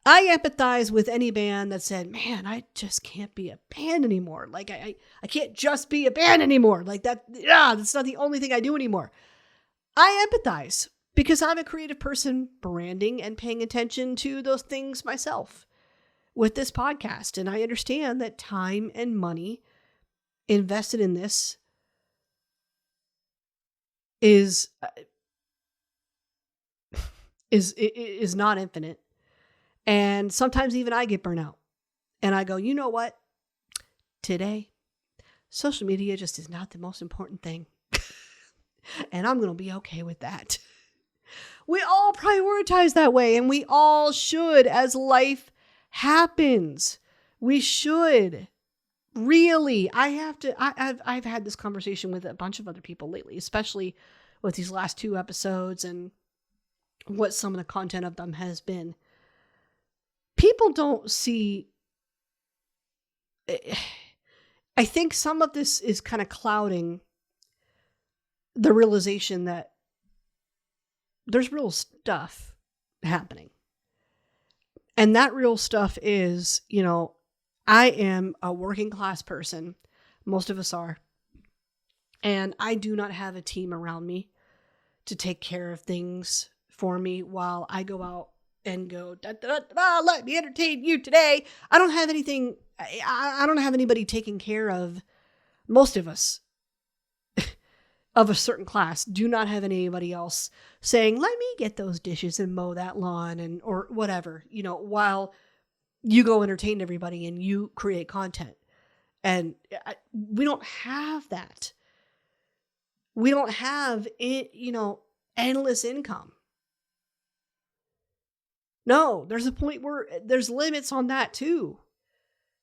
I empathize with any band that said, man, I just can't be a band anymore. Like, I can't just be a band anymore. Like that's not the only thing I do anymore. I empathize because I'm a creative person, branding and paying attention to those things myself with this podcast. And I understand that time and money invested in this is not infinite. And sometimes even I get burnout. And I go, you know what? Today, social media just is not the most important thing. And I'm going to be okay with that. We all prioritize that way, and we all should as life happens. We should. Really. I've had this conversation with a bunch of other people lately, especially with these last 2 episodes and what some of the content of them has been. People don't see, I think some of this is kind of clouding the realization that there's real stuff happening. And that real stuff is, I am a working class person. Most of us are. And I do not have a team around me to take care of things for me while I go out and go, da, da, da, da, let me entertain you today. I don't have anything. I don't have anybody taking care of. Most of us of a certain class do not have anybody else saying, let me get those dishes and mow that lawn or whatever, while you go entertain everybody and you create content. And we don't have that. We don't have it, endless income. No, there's a point where there's limits on that too.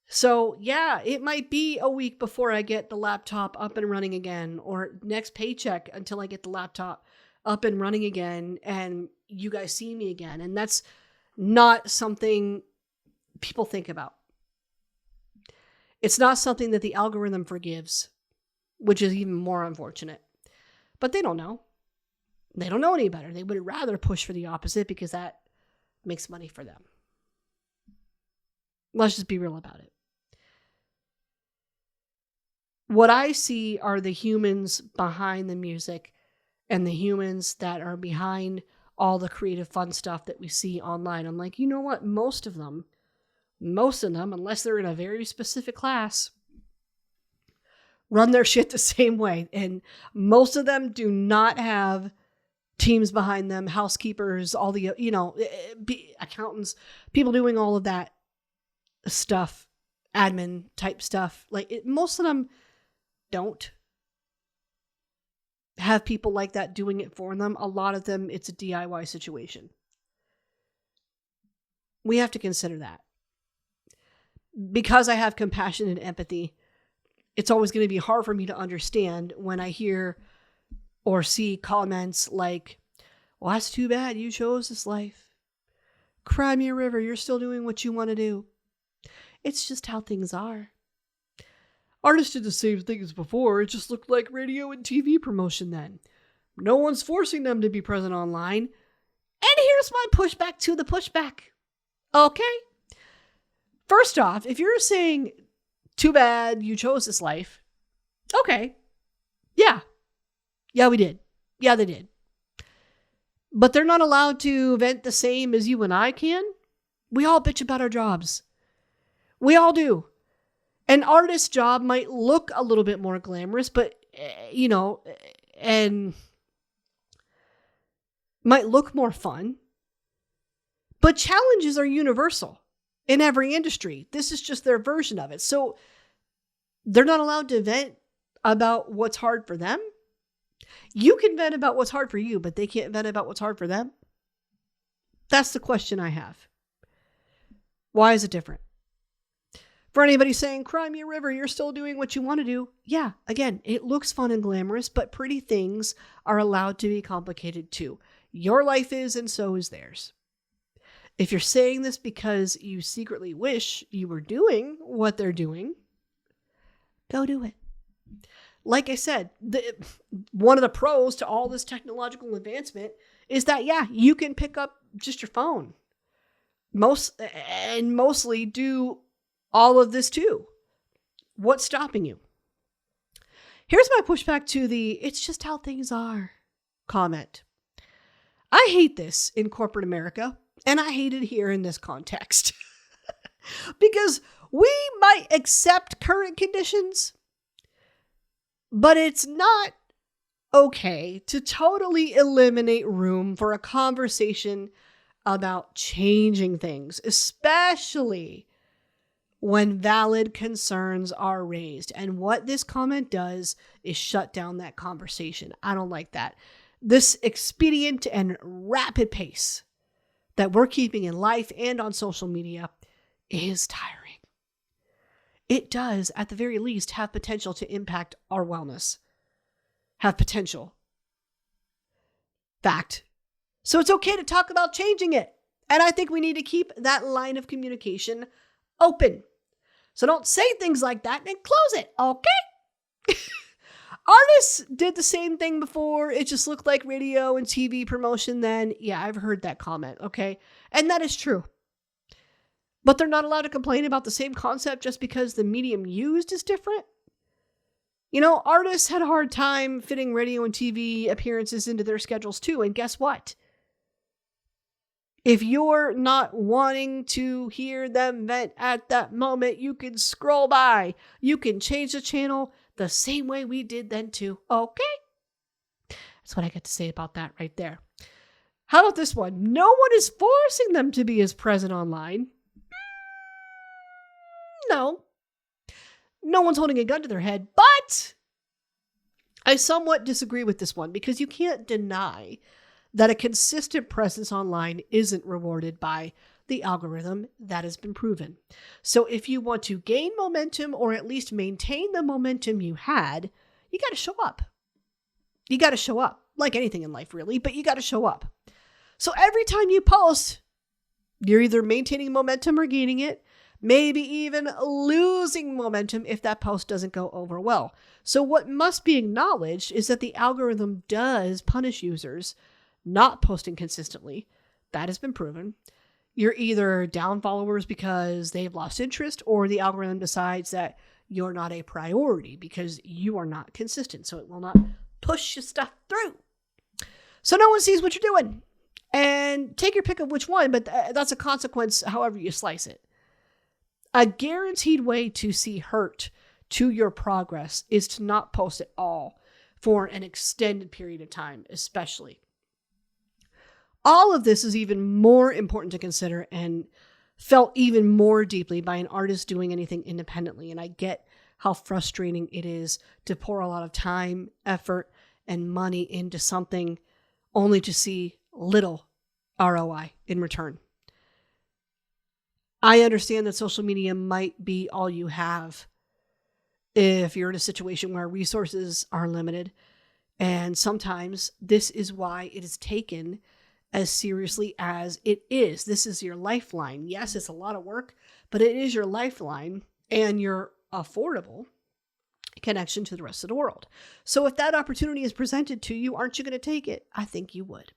So yeah, it might be a week before I get the laptop up and running again, or next paycheck until I get the laptop up and running again and you guys see me again. And that's not something people think about. It's not something that the algorithm forgives, which is even more unfortunate. But they don't know. They don't know any better. They would rather push for the opposite because that makes money for them. Let's just be real about it. What I see are the humans behind the music and the humans that are behind all the creative fun stuff that we see online. I'm like, you know what? Most of them, unless they're in a very specific class, run their shit the same way. And most of them do not have teams behind them, housekeepers, all the, accountants, people doing all of that stuff, admin type stuff. Most of them don't have people like that doing it for them. A lot of them, it's a DIY situation. We have to consider that. Because I have compassion and empathy, it's always going to be hard for me to understand when I hear or see comments like, well, that's too bad you chose this life. Cry me a river, you're still doing what you want to do. It's just how things are. Artists did the same things before, it just looked like radio and TV promotion then. No one's forcing them to be present online. And here's my pushback to the pushback. Okay? First off, if you're saying, too bad you chose this life, okay. Yeah, we did. Yeah, they did. But they're not allowed to vent the same as you and I can. We all bitch about our jobs. We all do. An artist's job might look a little bit more glamorous, but, and might look more fun. But challenges are universal in every industry. This is just their version of it. So they're not allowed to vent about what's hard for them. You can vent about what's hard for you, but they can't vent about what's hard for them. That's the question I have. Why is it different? For anybody saying, cry me a river, you're still doing what you want to do. Yeah, again, it looks fun and glamorous, but pretty things are allowed to be complicated too. Your life is, and so is theirs. If you're saying this because you secretly wish you were doing what they're doing, go do it. Like I said, one of the pros to all this technological advancement is that, yeah, you can pick up just your phone. mostly do all of this too. What's stopping you? Here's my pushback to the "it's just how things are" comment. I hate this in corporate America, and I hate it here in this context. Because we might accept current conditions, but it's not okay to totally eliminate room for a conversation about changing things, especially when valid concerns are raised. And what this comment does is shut down that conversation. I don't like that. This expedient and rapid pace that we're keeping in life and on social media is tiring. It does, at the very least, have potential to impact our wellness. Have potential. Fact. So it's okay to talk about changing it. And I think we need to keep that line of communication open. So don't say things like that and close it, okay? Artists did the same thing before. It just looked like radio and TV promotion then. Yeah, I've heard that comment, okay? And that is true. But they're not allowed to complain about the same concept just because the medium used is different. You know, artists had a hard time fitting radio and TV appearances into their schedules too. And guess what? If you're not wanting to hear them vent at that moment, you can scroll by. You can change the channel the same way we did then too. Okay? That's what I got to say about that right there. How about this one? No one is forcing them to be as present online. No. No one's holding a gun to their head, but I somewhat disagree with this one because you can't deny that a consistent presence online isn't rewarded by the algorithm. That has been proven. So if you want to gain momentum or at least maintain the momentum you had, you got to show up. You got to show up, like anything in life really, but you got to show up. So every time you post, you're either maintaining momentum or gaining it, maybe even losing momentum if that post doesn't go over well. So what must be acknowledged is that the algorithm does punish users not posting consistently. That has been proven. You're either down followers because they've lost interest, or the algorithm decides that you're not a priority because you are not consistent. So it will not push your stuff through. So no one sees what you're doing. And take your pick of which one, but that's a consequence however you slice it. A guaranteed way to see hurt to your progress is to not post at all for an extended period of time, especially. All of this is even more important to consider and felt even more deeply by an artist doing anything independently. And I get how frustrating it is to pour a lot of time, effort, and money into something only to see little ROI in return. I understand that social media might be all you have if you're in a situation where resources are limited. And sometimes this is why it is taken as seriously as it is. This is your lifeline. Yes, it's a lot of work, but it is your lifeline and your affordable connection to the rest of the world. So if that opportunity is presented to you, aren't you going to take it? I think you would.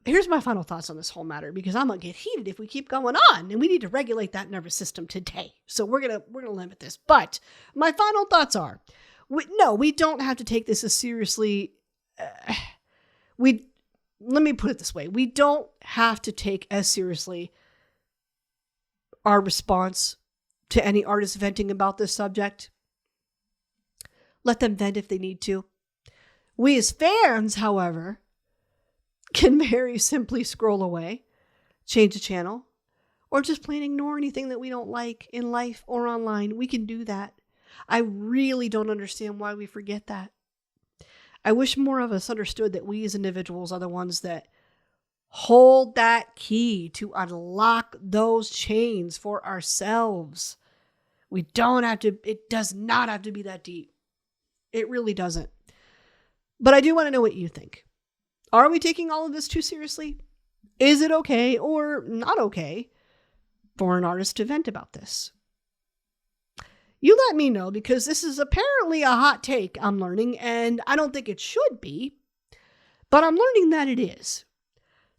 Here's my final thoughts on this whole matter, because I'm going to get heated if we keep going on, and we need to regulate that nervous system today. So we're going to limit this. But my final thoughts are, we don't have to take this as seriously. Let me put it this way. We don't have to take as seriously our response to any artist venting about this subject. Let them vent if they need to. We as fans, however, can very simply scroll away, change the channel, or just plain ignore anything that we don't like in life or online. We can do that. I really don't understand why we forget that. I wish more of us understood that we as individuals are the ones that hold that key to unlock those chains for ourselves. It does not have to be that deep. It really doesn't. But I do want to know what you think. Are we taking all of this too seriously? Is it okay or not okay for an artist to vent about this? You let me know, because this is apparently a hot take I'm learning, and I don't think it should be, but I'm learning that it is.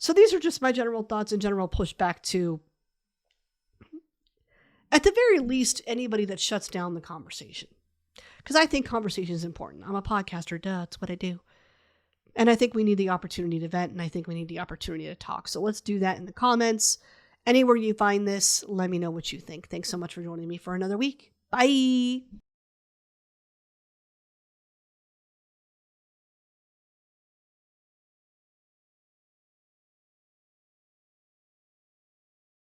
So these are just my general thoughts and general pushback to, at the very least, anybody that shuts down the conversation. Because I think conversation is important. I'm a podcaster, duh, that's what I do. And I think we need the opportunity to vent, and I think we need the opportunity to talk. So let's do that in the comments. Anywhere you find this, let me know what you think. Thanks so much for joining me for another week. Bye.